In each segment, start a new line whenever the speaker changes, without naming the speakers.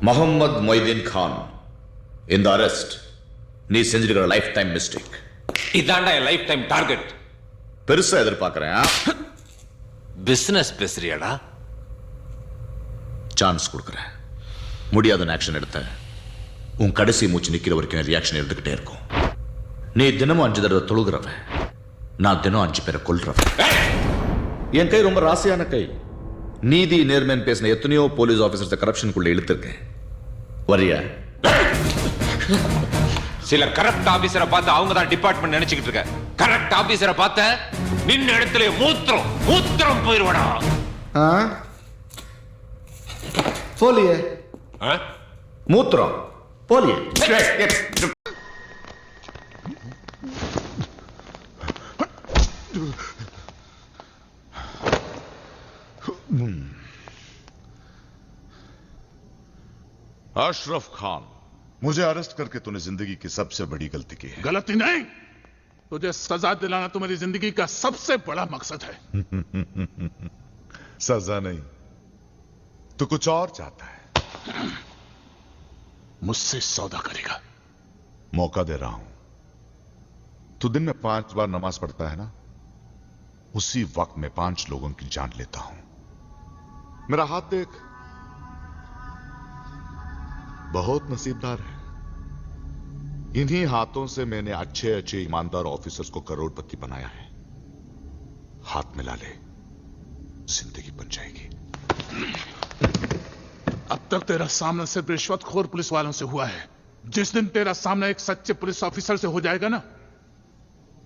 Mohammed Moideen Khan in the arrest. நீ செஞ்சிருக்கிற life time mistake.
இதாண்டா life time target.
பெருசா எதிர்பார்க்கறேன்.
Business பேசுறியாடா?
Chance கொடுக்குறேன். முடியாத ஆக்ஷன் எடுத்த உன் கடைசி மூச்சு நிக்கிற வரைக்கும் ரியாக்ஷன் எடுத்துக்கிட்டே இருக்கும். நீ தினமும் 5 தடவை தொழுகிறவன், நான் தினம் 5 பேரை கொல்றவன். என் கை ரொம்ப ராசியான கை. நீதி நேர்மைன்னு பேசின எத்தனையோ போலீஸ் ஆபீசர்ஸ் கரப்ஷனுக்குள்ள இழுத்திருக்கேன். வரியா?
சில கரப்ட் ஆபீசரை பார்த்து அவங்க தான் டிபார்ட்மெண்ட் நினைச்சுக்கிட்டு இருக்க. கரப்ட் ஆபீசரை பார்த்த நின்ன இடத்துல மூத்திரம் போயிருவடா.
போலியே மூத்திரம் போலியே.
अशरफ खान, मुझे अरेस्ट करके तूने जिंदगी की सबसे बड़ी गलती की है।
गलती नहीं, तुझे सजा दिलाना तो मेरी जिंदगी का सबसे बड़ा मकसद है।
सजा नहीं, तू कुछ और चाहता है।
मुझसे सौदा करेगा।
मौका दे रहा हूं। तू दिन में 5 बार नमाज पढ़ता है ना, उसी वक्त में 5 लोगों की जान लेता हूं। मेरा हाथ देख, बहुत नसीबदार है। इन्हीं हाथों से मैंने अच्छे अच्छे ईमानदार ऑफिसर्स को करोड़पति बनाया है। हाथ मिला ले, जिंदगी बन जाएगी।
अब तक तेरा सामना सिर्फ रिश्वतखोर पुलिस वालों से हुआ है। जिस दिन तेरा सामना एक सच्चे पुलिस ऑफिसर से हो जाएगा ना,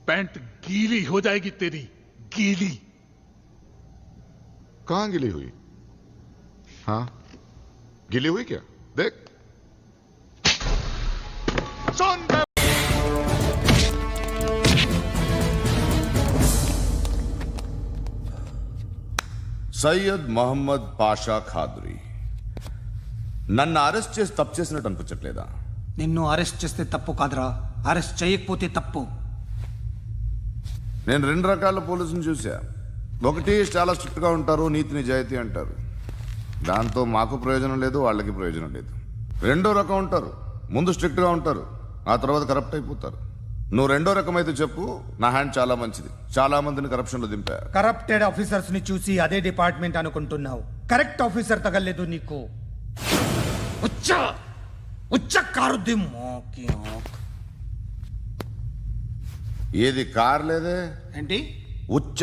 पैंट गीली हो जाएगी तेरी, गीली।
कहां गिली हुई? हाँ, गिली हुई क्या? देख, सुन।
సయ్యద్ మహమ్మద్ పాషా ఖాద్రీ నన్ను అరెస్ట్ చేసి తప్పు చేసినట్టు అనిపించట్లేదా?
నిన్ను అరెస్ట్ చేస్తే తప్పు కాదురా, అరెస్ట్ చేయకపోతే తప్పు.
నేను 2 రకాల పోలీసుని చూసా. ఒకటి చాలా స్ట్రిక్ట్ గా ఉంటారు, నీతి నిజాయితీ అంటారు. దాంతో మాకు ప్రయోజనం లేదు, వాళ్ళకి ప్రయోజనం లేదు. రెండో రకం ఉంటారు, ముందు స్ట్రిక్ట్ గా ఉంటారు, ఆ తర్వాత కరప్ట్ అయిపోతారు. నువ్వు రెండో రకం అయితే చెప్పు. నా హ్యాండ్ చాలా మంచిది, చాలా మందిని కరప్షన్ లో దింపా.
కరప్టెడ్ ఆఫీసర్స్ ని చూసి అదే డిపార్ట్మెంట్ అనుకుంటున్నావు. కరెక్ట్ ఆఫీసర్ తగలేదు నీకు. ఉచ్చ కారుద్ది మోకి.
ఏది కార్ లేదే?
ఏంటి
ఉచ్చ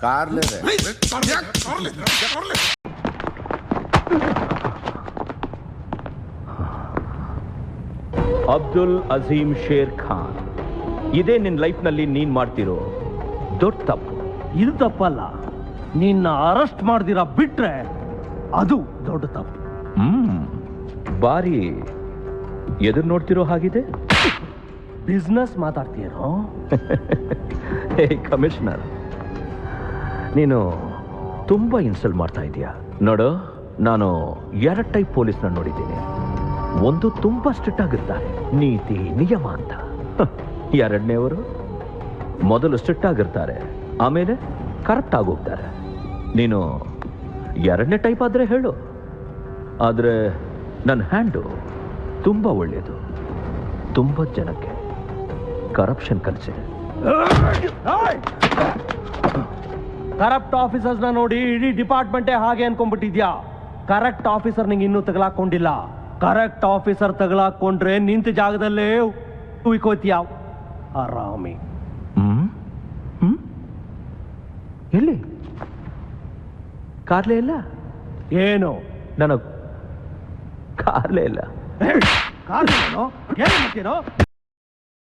కార్ లేదే?
ಅಬ್ದುಲ್ ಅಜೀಮ್ ಶೇರ್ ಖಾನ್, ಇದೇ ನಿನ್ನ ಲೈಫ್ನಲ್ಲಿ ನೀನ್ ಮಾಡ್ತಿರೋ ದೊಡ್ಡ ತಪ್ಪು.
ಇದು ತಪ್ಪಲ್ಲ, ನಿನ್ನ ಅರೆಸ್ಟ್ ಮಾಡ್ದಿರ ಬಿಟ್ರೆ ಅದು ದೊಡ್ಡ ತಪ್ಪು.
ಬಾರಿ ಎದುರು ನೋಡ್ತಿರೋ ಹಾಗಿದೆ.
ಬಿಸ್ನೆಸ್ ಮಾತಾಡ್ತೀರೋ?
ಹೇ ಕಮಿಷನರ್, ನೀನು ತುಂಬಾ ಇನ್ಸಲ್ಟ್ ಮಾಡ್ತಾ ಇದೀಯ. ನೋಡು, ನಾನು 2 ಟೈಪ್ ಪೊಲೀಸ್ನ ನೋಡಿದ್ದೀನಿ. ಒಂದು ತುಂಬಾ ಸ್ಟ್ರಿಕ್ಟ್ ಆಗಿರ್ತಾರೆ, ನೀತಿ ನಿಯಮ ಅಂತ. ಎರಡನೇವರು ಮೊದಲು ಸ್ಟ್ರಿಕ್ಟ್ ಆಗಿರ್ತಾರೆ, ಆಮೇಲೆ ಕರಪ್ಟ್ ಆಗೋಗ್ತಾರೆ. ನೀನು 2ನೇ ಟೈಪ್ ಆದ್ರೆ ಹೇಳು. ಆದ್ರೆ ನನ್ನ ಹ್ಯಾಂಡು ತುಂಬಾ ಒಳ್ಳೆಯದು. ತುಂಬಾ ಜನಕ್ಕೆ ಕರಪ್ಷನ್ ಕಲಿಸಿದೆ.
ಕರಪ್ಟ್ ಆಫೀಸರ್ಸ್ನ ನೋಡಿ ಇಡೀ ಡಿಪಾರ್ಟ್ಮೆಂಟೇ ಹಾಗೆ ಅನ್ಕೊಂಡ್ಬಿಟ್ಟಿದ್ಯಾ? ಕರೆಕ್ಟ್ ಆಫೀಸರ್ ನಿಂಗೆ ಇನ್ನೂ ತಗಲಾಕೊಂಡಿಲ್ಲ. ಕರೆಕ್ಟ್ ಆಫೀಸರ್ ತಗಲಾಕೊಂಡ್ರೆ ನಿಂತ ಜಾಗದಲ್ಲೇ ಉಯ್ಕೋತೀಯ ಆರಾಮಿ.
ಎಲ್ಲಿ ಕಾರ್ಲೇ ಇಲ್ಲ?
ಏನು
ನನಗೆ ಕಾರ್ಲೇ ಇಲ್ಲ.
ಕಾರ್ಲೇನೋ? ಏನು